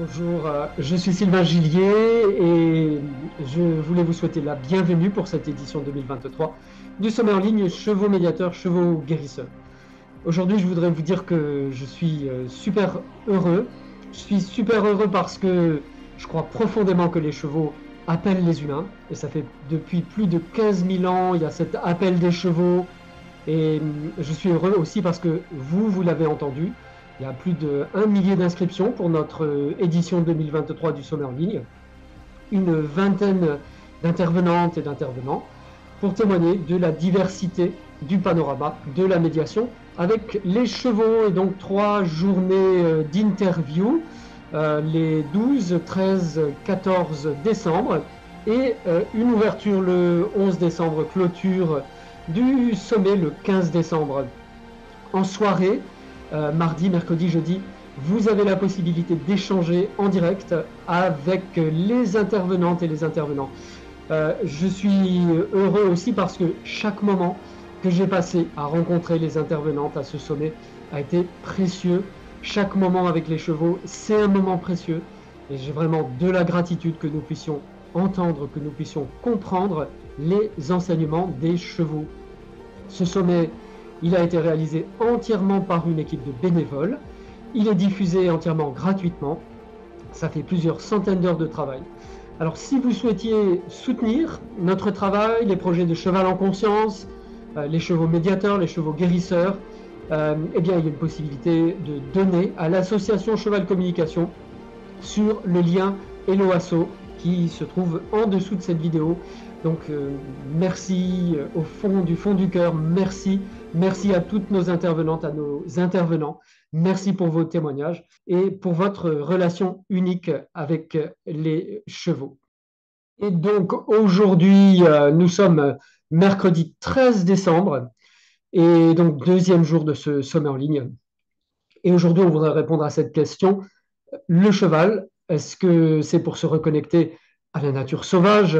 Bonjour, je suis Sylvain GILLIER et je voulais vous souhaiter la bienvenue pour cette édition 2023 du sommet en ligne Chevaux médiateurs, Chevaux guérisseurs. Aujourd'hui, je voudrais vous dire que je suis super heureux. Je suis super heureux parce que je crois profondément que les chevaux appellent les humains. Et ça fait depuis plus de 15 000 ans, il y a cet appel des chevaux. Et je suis heureux aussi parce que vous l'avez entendu, il y a plus d'1 millier d'inscriptions pour notre édition 2023 du sommet en ligne. Une vingtaine d'intervenantes et d'intervenants pour témoigner de la diversité du panorama de la médiation avec les chevaux et donc 3 journées d'interview les 12, 13, 14 décembre et une ouverture le 11 décembre, clôture du sommet le 15 décembre. En soirée, mardi, mercredi, jeudi, vous avez la possibilité d'échanger en direct avec les intervenantes et les intervenants. Je suis heureux aussi parce que chaque moment que j'ai passé à rencontrer les intervenantes à ce sommet a été précieux. Chaque moment avec les chevaux, c'est un moment précieux. Et j'ai vraiment de la gratitude que nous puissions entendre, que nous puissions comprendre les enseignements des chevaux. Ce sommet, il a été réalisé entièrement par une équipe de bénévoles. Il est diffusé entièrement gratuitement. Ça fait plusieurs centaines d'heures de travail. Alors, si vous souhaitiez soutenir notre travail, les projets de Cheval en conscience, les chevaux médiateurs, les chevaux guérisseurs, eh bien, il y a une possibilité de donner à l'association Cheval Communication sur le lien Helloasso qui se trouve en dessous de cette vidéo. Donc, merci au fond du cœur, merci. Merci à toutes nos intervenantes, à nos intervenants. Merci pour vos témoignages et pour votre relation unique avec les chevaux. Et donc aujourd'hui, nous sommes mercredi 13 décembre et donc deuxième jour de ce sommet en ligne. Et aujourd'hui, on voudrait répondre à cette question. Le cheval, est-ce que c'est pour se reconnecter à la nature sauvage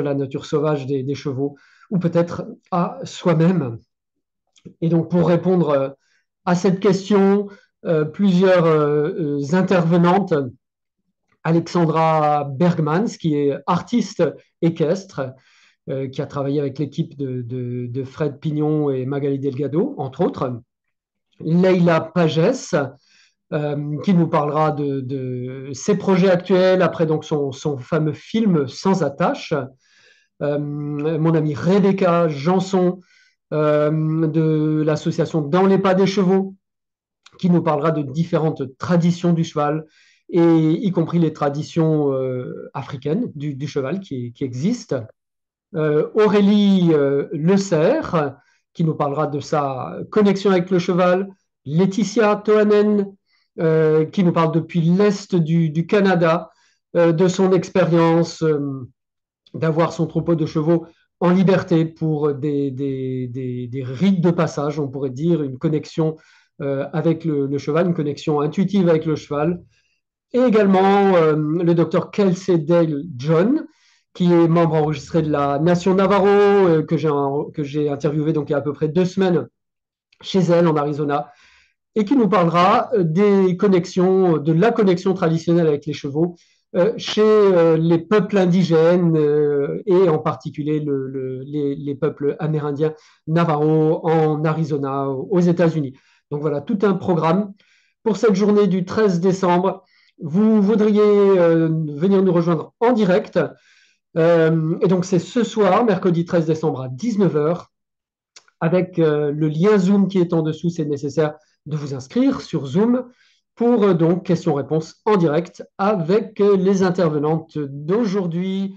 des chevaux, ou peut-être à soi-même? Et donc pour répondre à cette question, plusieurs intervenantes. Alexandra Bergmans, qui est artiste équestre, qui a travaillé avec l'équipe de Fred Pignon et Magali Delgado, entre autres. Leila Pages, qui nous parlera de ses projets actuels après donc son fameux film Sans attache. Mon amie Rebecca Janson, de l'association Dans les pas des chevaux, qui nous parlera de différentes traditions du cheval, et y compris les traditions africaines du cheval qui existent. Aurélie Le Serre, qui nous parlera de sa connexion avec le cheval. Laetitia Tohanen, qui nous parle depuis l'Est du Canada, de son expérience d'avoir son troupeau de chevaux en liberté pour des rites de passage, on pourrait dire, une connexion avec le cheval, une connexion intuitive avec le cheval. Et également le docteur Kelsay Dayle John, qui est membre enregistré de la Nation Navarro, que j'ai interviewé donc il y a à peu près 2 semaines chez elle en Arizona, et qui nous parlera des connexions, de la connexion traditionnelle avec les chevaux chez les peuples indigènes et en particulier les peuples amérindiens Navarro en Arizona, aux États-Unis. Donc voilà, tout un programme pour cette journée du 13 décembre. Vous voudriez venir nous rejoindre en direct. Et donc c'est ce soir, mercredi 13 décembre à 19h, avec le lien Zoom qui est en dessous. C'est nécessaire de vous inscrire sur Zoom pour donc questions-réponses en direct avec les intervenantes d'aujourd'hui.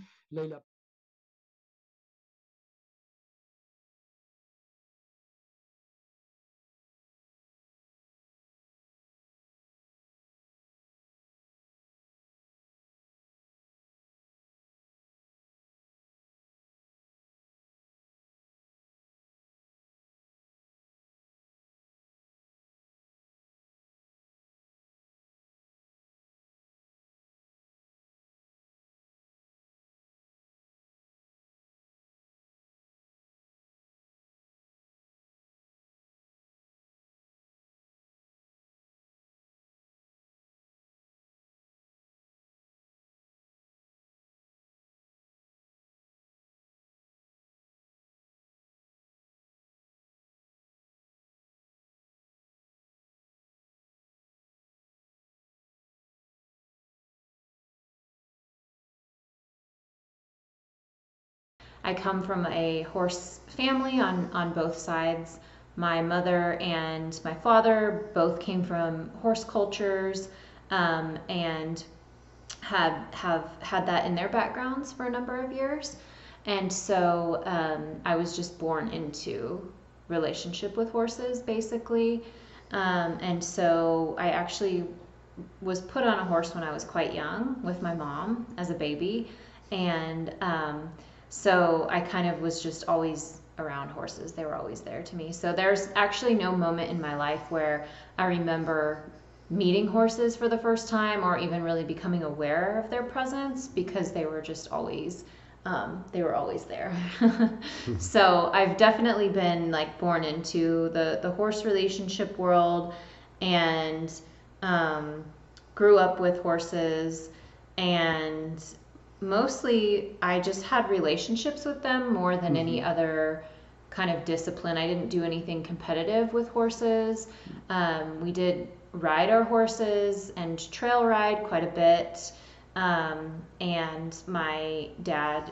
I come from a horse family on both sides. My mother and my father both came from horse cultures, and have had that in their backgrounds for a number of years. And so I was just born into relationship with horses, basically. And so I actually was put on a horse when I was quite young with my mom as a baby. And so I kind of was just always around horses. They were always there to me. So there's actually no moment in my life where I remember meeting horses for the first time or even really becoming aware of their presence, because they were just always there. So I've definitely been like born into the horse relationship world, and grew up with horses, and mostly I just had relationships with them more than any other kind of discipline. I didn't do anything competitive with horses. We did ride our horses and trail ride quite a bit. And my dad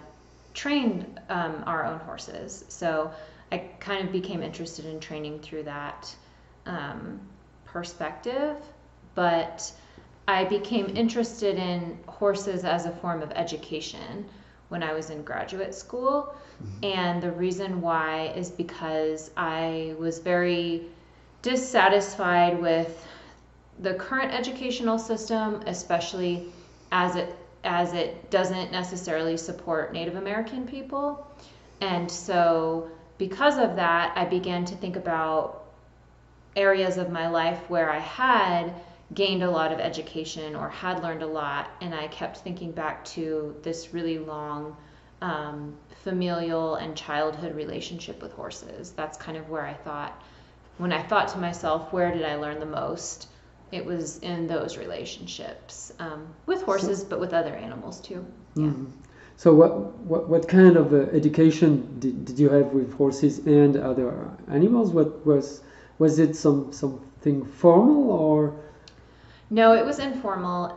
trained our own horses. So I kind of became interested in training through that perspective. But I became interested in horses as a form of education when I was in graduate school. And the reason why is because I was very dissatisfied with the current educational system, especially as it doesn't necessarily support Native American people. And so because of that, I began to think about areas of my life where I had gained a lot of education or had learned a lot, and I kept thinking back to this really long familial and childhood relationship with horses. That's kind of where I thought, when I thought to myself, where did I learn the most? It was in those relationships with horses, but with other animals too. Yeah. So what kind of education did you have with horses and other animals? What was it something formal or? No, it was informal.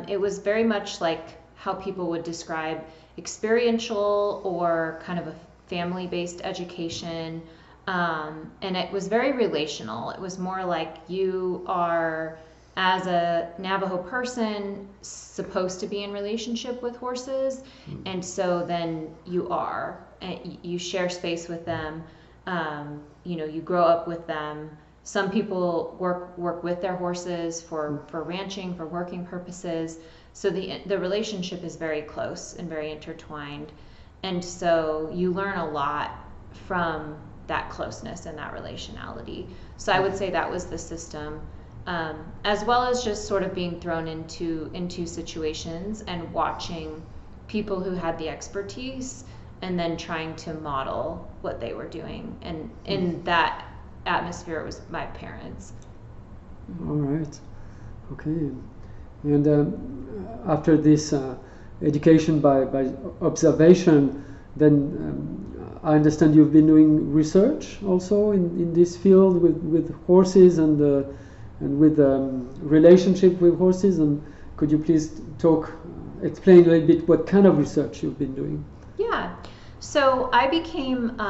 It was very much like how people would describe experiential or kind of a family-based education. And it was very relational. It was more like you are, as a Navajo person, supposed to be in relationship with horses. And so then you are, and you share space with them. You grow up with them. Some people work with their horses for ranching, for working purposes. So the relationship is very close and very intertwined. And so you learn a lot from that closeness and that relationality. So I would say that was the system, as well as just sort of being thrown into situations and watching people who had the expertise and then trying to model what they were doing. And in that atmosphere, it was my parents. All right. Okay. And after this education by observation, then I understand you've been doing research also in this field with horses and with relationship with horses. And could you please explain a little bit what kind of research you've been doing? Yeah. So I became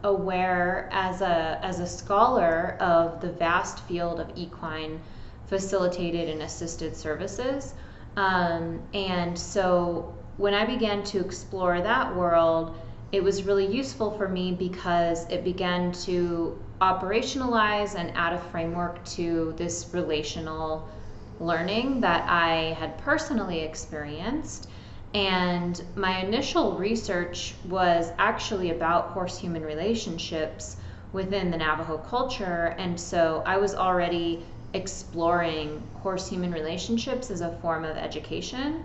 aware as a scholar of the vast field of equine facilitated and assisted services. And so when I began to explore that world, it was really useful for me because it began to operationalize and add a framework to this relational learning that I had personally experienced. And my initial research was actually about horse-human relationships within the Navajo culture. And so I was already exploring horse-human relationships as a form of education.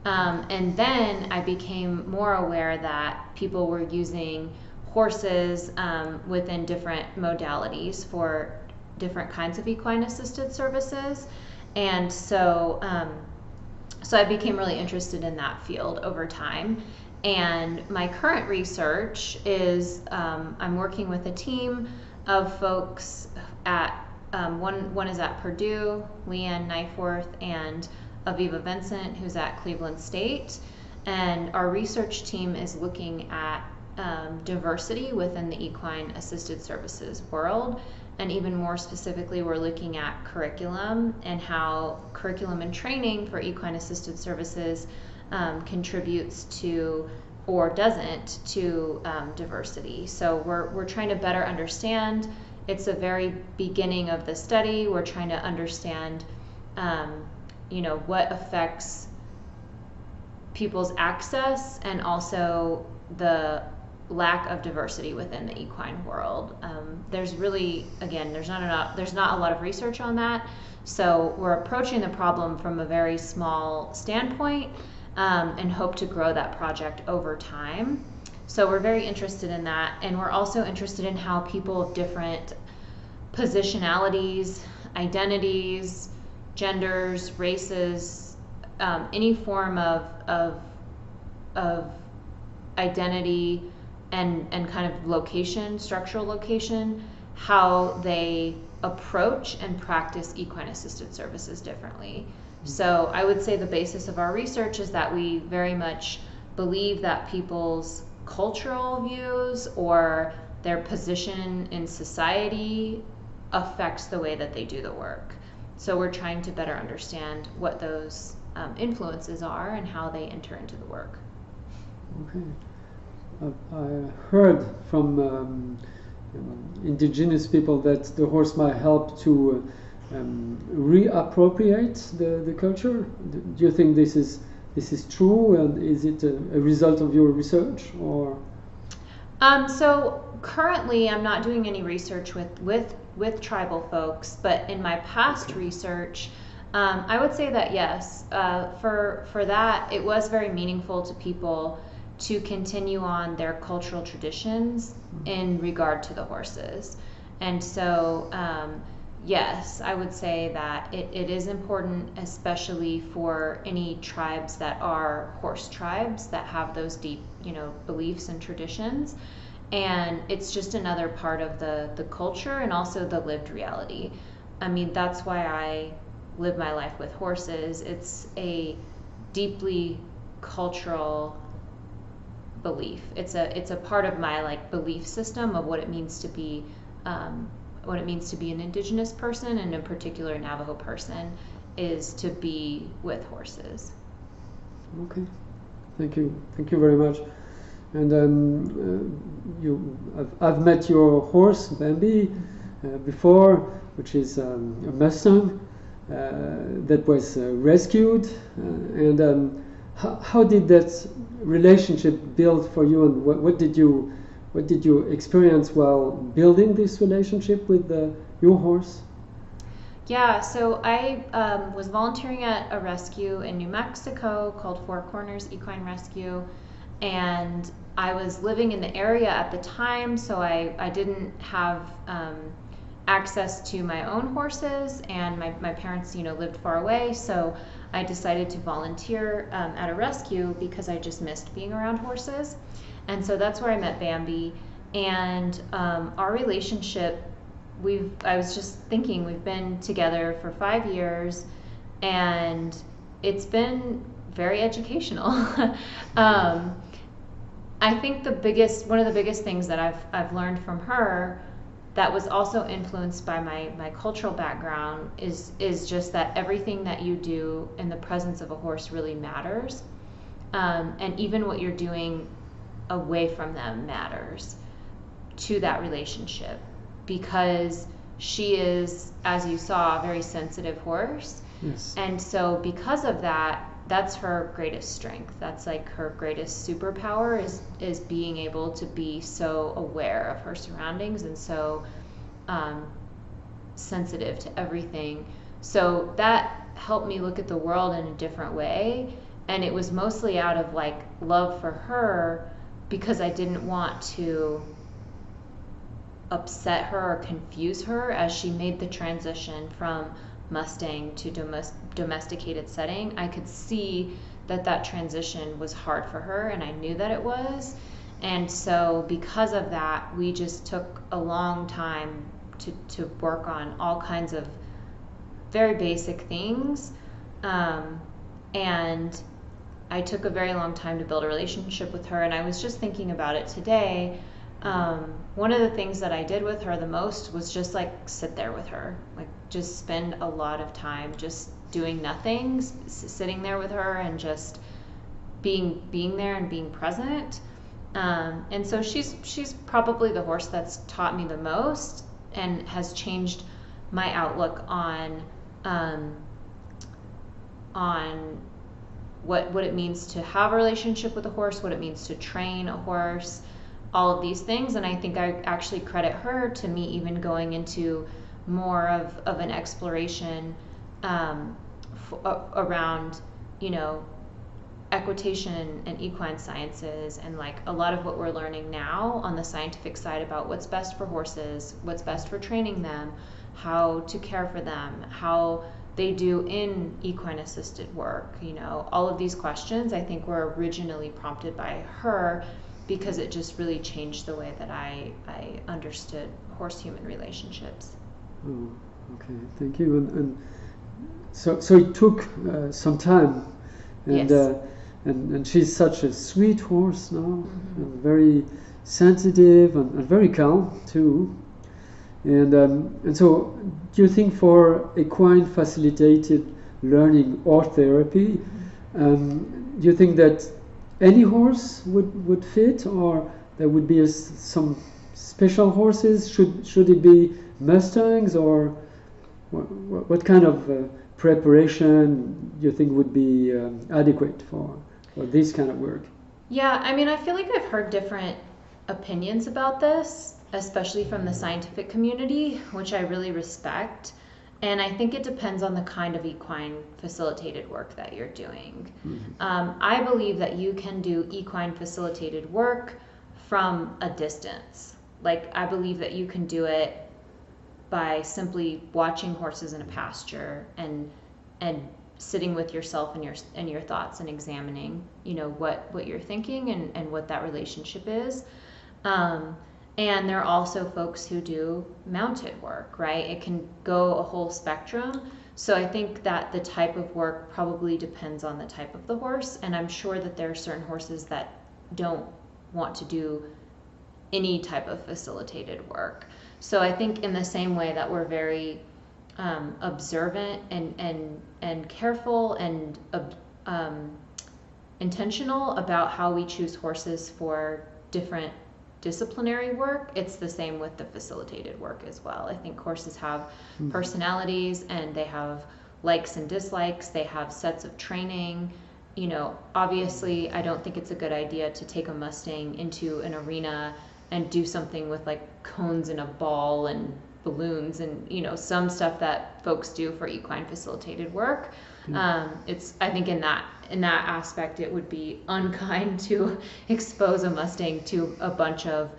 And then I became more aware that people were using horses within different modalities for different kinds of equine assisted services. And so I became really interested in that field over time. And my current research is I'm working with a team of folks at one is at Purdue, Leanne Knifelworth, and Aviva Vincent, who's at Cleveland State. And our research team is looking at diversity within the equine assisted services world. And even more specifically, we're looking at curriculum and how curriculum and training for equine assisted services contributes to or doesn't to diversity. So we're trying to better understand. It's the very beginning of the study. We're trying to understand, what affects people's access and also the lack of diversity within the equine world. There's really, again, there's not a lot of research on that. So we're approaching the problem from a very small standpoint and hope to grow that project over time. So we're very interested in that. And we're also interested in how people of different positionalities, identities, genders, races, any form of identity and kind of location, structural location, how they approach and practice equine assisted services differently. So I would say the basis of our research is that we very much believe that people's cultural views or their position in society affects the way that they do the work. So we're trying to better understand what those influences are and how they enter into the work. Okay. I heard from indigenous people that the horse might help to reappropriate the culture. Do you think this is true, and is it a result of your research, or? So currently, I'm not doing any research with tribal folks, but in my past research, I would say that yes, for that, it was very meaningful to people to continue on their cultural traditions in regard to the horses. And so, yes, I would say that it is important, especially for any tribes that are horse tribes that have those deep, beliefs and traditions. And it's just another part of the culture and also the lived reality. I mean, that's why I live my life with horses. It's a deeply cultural belief. It's a part of my belief system of what it means to be an indigenous person, and in particular Navajo person, is to be with horses. Okay, thank you very much. And I've met your horse Bambi before, which is a Mustang that was rescued. And how did that relationship build for you, and what did you experience while building this relationship with your horse? Yeah, so I was volunteering at a rescue in New Mexico called Four Corners Equine Rescue, and I was living in the area at the time, so I didn't have access to my own horses, and my parents, lived far away, so I decided to volunteer at a rescue because I just missed being around horses. And so that's where I met Bambi. And our relationship, I was just thinking, we've been together for 5 years, and it's been very educational. I think one of the biggest things that I've learned from her that was also influenced by my cultural background is just that everything that you do in the presence of a horse really matters. And even what you're doing away from them matters to that relationship, because she is, as you saw, a very sensitive horse. Yes. And so because of that, that's her greatest strength. That's her greatest superpower is being able to be so aware of her surroundings and so sensitive to everything. So that helped me look at the world in a different way. And it was mostly out of love for her, because I didn't want to upset her or confuse her as she made the transition from Mustang to domesticated setting. I could see that transition was hard for her, and I knew that it was. And so because of that, we just took a long time to work on all kinds of very basic things. And I took a very long time to build a relationship with her, and I was just thinking about it today. One of the things that I did with her the most was just like sit there with her, like just spend a lot of time just doing nothing, sitting there with her and just being there and being present. And so she's probably the horse that's taught me the most and has changed my outlook on what it means to have a relationship with a horse, what it means to train a horse, all of these things. And I think I actually credit her to me even going into more of an exploration around, you know, equitation and equine sciences, and like a lot of what we're learning now on the scientific side about what's best for horses, what's best for training them, how to care for them, how they do in equine assisted work. You know, all of these questions I think were originally prompted by her, because it just really changed the way that I understood horse-human relationships. Oh, okay, thank you. And so it took some time, and Yes. And she's such a sweet horse now, and very sensitive and very calm too. And so, do you think for equine facilitated learning or therapy, do you think that any horse would fit, or there would be some special horses? Should it be Mustangs, or what kind of preparation do you think would be adequate for this kind of work? Yeah, I mean, I feel like I've heard different opinions about this, especially from the scientific community, which I really respect. And I think it depends on the kind of equine facilitated work that you're doing. I believe that you can do equine facilitated work from a distance. Like, I believe that you can do it by simply watching horses in a pasture and sitting with yourself and your thoughts and examining, you know, what you're thinking and what that relationship is. And there are also folks who do mounted work, right? It can go a whole spectrum. So I think that the type of work probably depends on the type of the horse. And I'm sure that there are certain horses that don't want to do any type of facilitated work. So I think in the same way that we're very observant and careful and intentional about how we choose horses for different disciplinary work, it's the same with the facilitated work as well. I think horses have personalities, and they have likes and dislikes. They have sets of training. You know, obviously, I don't think it's a good idea to take a Mustang into an arena and do something with like cones and a ball and balloons and, you know, some stuff that folks do for equine facilitated work. It's, I think in that aspect, it would be unkind to expose a Mustang to a bunch of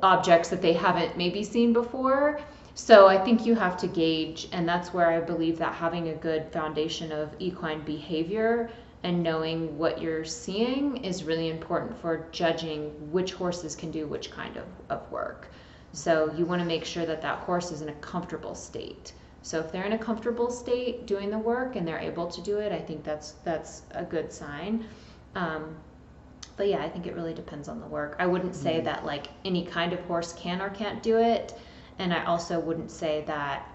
objects that they haven't maybe seen before. So I think you have to gauge, and that's where I believe that having a good foundation of equine behavior and knowing what you're seeing is really important for judging which horses can do which kind of work. So you want to make sure that that horse is in a comfortable state. So if they're in a comfortable state doing the work and they're able to do it, I think that's a good sign. But yeah, I think it really depends on the work. I wouldn't say that like any kind of horse can or can't do it. And I also wouldn't say that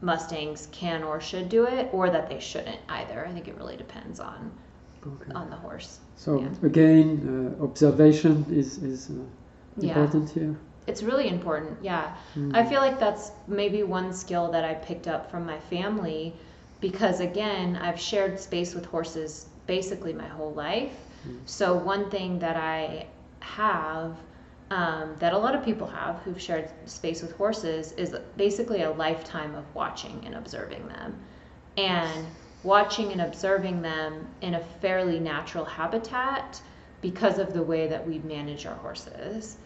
Mustangs can or should do it, or that they shouldn't either. I think it really depends on the horse. So again, observation is important here. It's really important, yeah. I feel like that's maybe one skill that I picked up from my family, because again, I've shared space with horses basically my whole life. So one thing that I have, that a lot of people have who've shared space with horses, is basically a lifetime of watching and observing them. And watching and observing them in a fairly natural habitat because of the way that we manage our horses.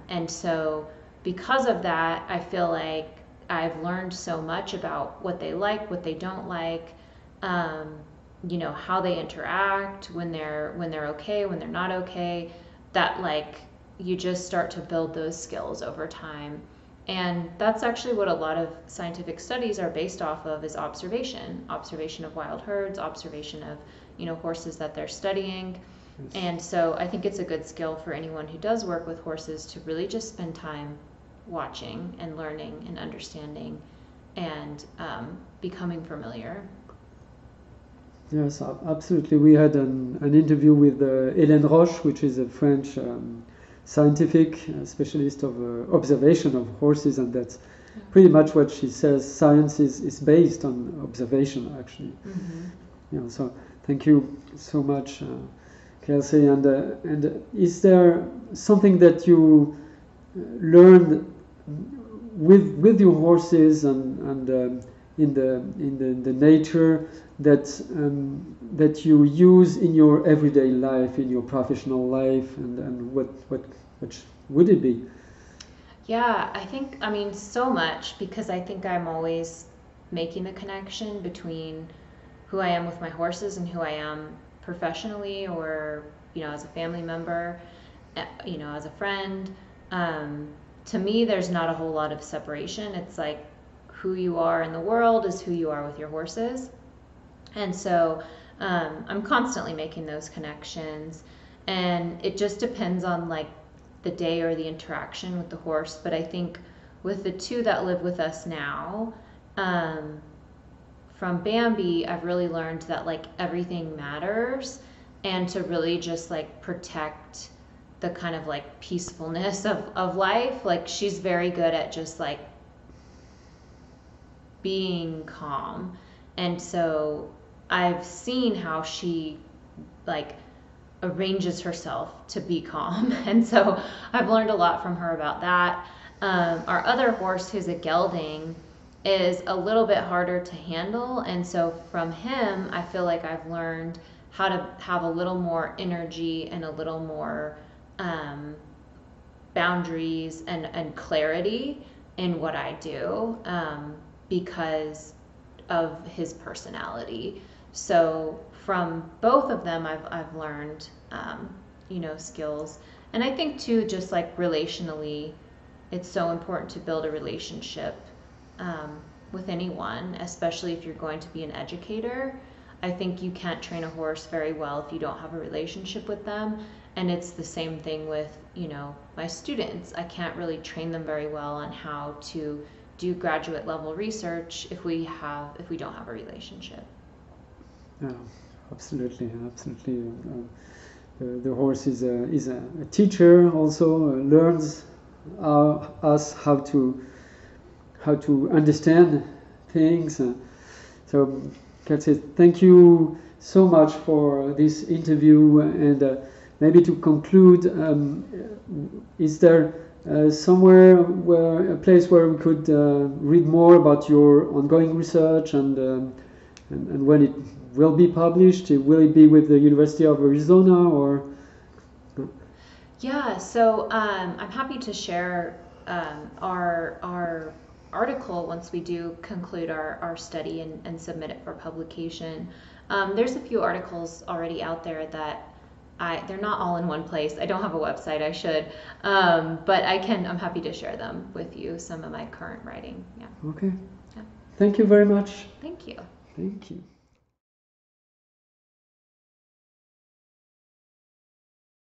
And so because of that, I feel like I've learned so much about what they like, what they don't like, you know, how they interact when they're okay, when they're not okay, that like you just start to build those skills over time. And that's actually what a lot of scientific studies are based off of, is observation of wild herds, observation of horses that they're studying. And so I think it's a good skill for anyone who does work with horses to really just spend time watching and learning and understanding and becoming familiar. Yes, absolutely. We had an interview with Hélène Roche, which is a French scientific specialist of observation of horses, and that's pretty much what she says. Science is based on observation, actually. Mm-hmm. So thank you so much, Kelsay. And is there something that you learned with your horses and in the nature that you use in your everyday life, in your professional life, and what would it be? Yeah, I mean, so much, because I think I'm always making the connection between who I am with my horses and who I am professionally, or, as a family member, as a friend. To me, there's not a whole lot of separation. It's like who you are in the world is who you are with your horses. And so I'm constantly making those connections, and it just depends on like the day or the interaction with the horse. But I think with the two that live with us now, from Bambi, I've really learned that like everything matters, and to really just like protect the kind of like peacefulness of life. Like she's very good at just like being calm. And so I've seen how she like arranges herself to be calm. And so I've learned a lot from her about that. Our other horse, who's a gelding, is a little bit harder to handle. And so from him, I feel like I've learned how to have a little more energy and a little more boundaries and clarity in what I do, because of his personality. So from both of them, I've learned, skills. And I think too, just like relationally, it's so important to build a relationship with anyone, especially if you're going to be an educator. I think you can't train a horse very well if you don't have a relationship with them. And it's the same thing with, my students. I can't really train them very well on how to do graduate level research if we don't have a relationship. Yeah, absolutely. The horse is a teacher, also learns us how to understand things. So, Kelsay, thank you so much for this interview. And maybe to conclude, is there a place where we could read more about your ongoing research and when it will be published? Will it be with the University of Arizona or? Yeah, so I'm happy to share our article once we do conclude our study and submit it for publication. There's a few articles already out there that they're not all in one place. I don't have a website, I should, but I'm happy to share them with you, some of my current writing. Yeah. Okay. Yeah. Thank you very much. Thank you. Thank you.